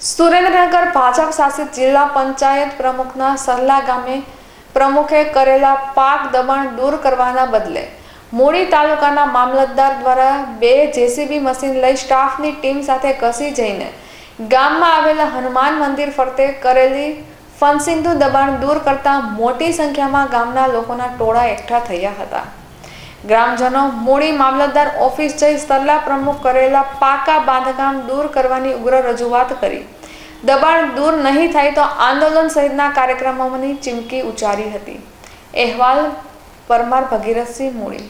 સુરેન્દ્રનગર ભાજપ શાસિત જિલ્લા પંચાયત પ્રમુખના સરલા ગામે પ્રમુખે કરેલા પાક દબાણ દૂર કરવાના બદલે મૂળી તાલુકાના મામલતદાર દ્વારા 2 જેસીબી મશીન લઈ સ્ટાફની ટીમ સાથે ઘસી જઈને ગામમાં આવેલા હનુમાન મંદિર ફરતે કરેલી ફનસિંધુ દબાણ દૂર કરતા મોટી સંખ્યામાં ગામના લોકોના ટોળા એકઠા થયા હતા। ગ્રામજનો મૂળી મામલતદાર ઓફિસ જઈ સરલા પ્રમુખ કરેલા પાકા બાંધકામ દૂર કરવાની ઉગ્ર રજૂઆત કરી દબાણ દૂર નહીં થાય તો આંદોલન સહિતના કાર્યક્રમોની ચીમકી ઉચ્ચારી હતી। અહેવાલ પરમાર ભગીરથસિંહ મૂળી।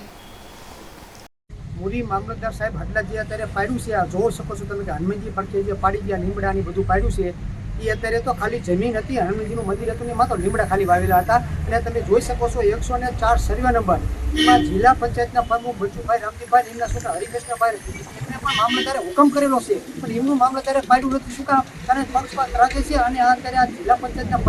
મૂળી મામલતદાર સાહેબ હાટલાજી અત્યારે પાડ્યું છે। આ જોઈ શકો છો તમે કે હનુમાનજી પડખે જે પાડી ગયા લીમડાની બધું પાડ્યું છે એ અત્યારે તો ખાલી જમીન હતી, હનુમાનજીનું મંદિર હતું ને એમાં તો લીમડા ખાલી વાવેલા હતા। અને તમે જોઈ શકો છો 104 સર્વે નંબર એમાં જિલ્લા પંચાયતના પ્રમુખ બચુભાઈ રામજીભાઈ એમના છોકરા હરિકૃષ્ણભાઈ એમને પણ મામલતદારે હુકમ કરેલો છે પણ એમનું મામલતદારે પાડ્યું નથી। શું કામ? કારણ પક્ષપાત રાખે છે અને અત્યારે આ જિલ્લા પંચાયતના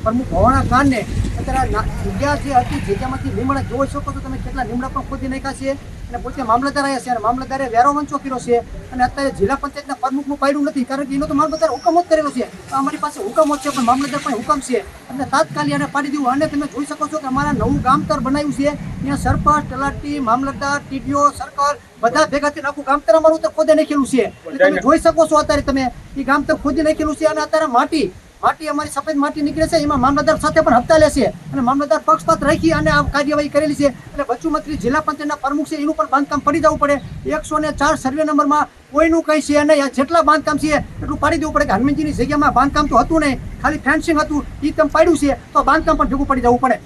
પ્રમુખ હોવાના કારણે અત્યારે જગ્યા જે હતી જગ્યામાંથી લીમડા જોઈ શકો છો તમે કેટલા લીમડા પણ ખોદી નાખ્યા છે અને પોતે મામલતદાર આવ્યા છે અને મામલતદારે વેરો વંચો કર્યો છે અને અત્યારે જિલ્લા પંચાયતના પ્રમુખનું પાડ્યું નથી કારણ કે એનો તો મામલતદાર હુકમ જ કરેલો છે। અમારી પાસે હુકમ જ છે પણ મામલતદાર પણ હુકમ છે એટલે તાત્કાલિક આને પાડી દેવું। અને તમે જોઈ શકો છો કે અમારા નવું ગામતર બનાવ્યું છે ત્યાં સરપંચ, તલાટી, મામલતદાર, ટીડીઓ, સર્કલ બધા ભેગા થઈને આખું ગામતર અમારું તો ખોદી નાખેલું છે। તમે જોઈ શકો છો અત્યારે તમે એ ગામતર ખોદી નાખેલું છે અને અત્યારે માટી અમારી સફેદ માટી નીકળે છે એમાં મામલતદાર સાથે પણ હપ્તા લેશે અને મામલતદાર પક્ષપાત રાખી અને આ કાર્યવાહી કરેલી છે। એટલે બચુમંત્રી જિલ્લા પંચાયતના પ્રમુખ છે એનું પણ બાંધકામ પડી જવું પડે। 104 સર્વે નંબરમાં કોઈનું કંઈ છે નહીં, જેટલા બાંધકામ છે એટલું પાડી દેવું પડે કે હનુમાનજીની જગ્યામાં બાંધકામ તો હતું નહીં, ખાલી ફેન્સિંગ હતું એ તમે પાડ્યું છે તો બાંધકામ પણ ભેગું પડી જવું પડે।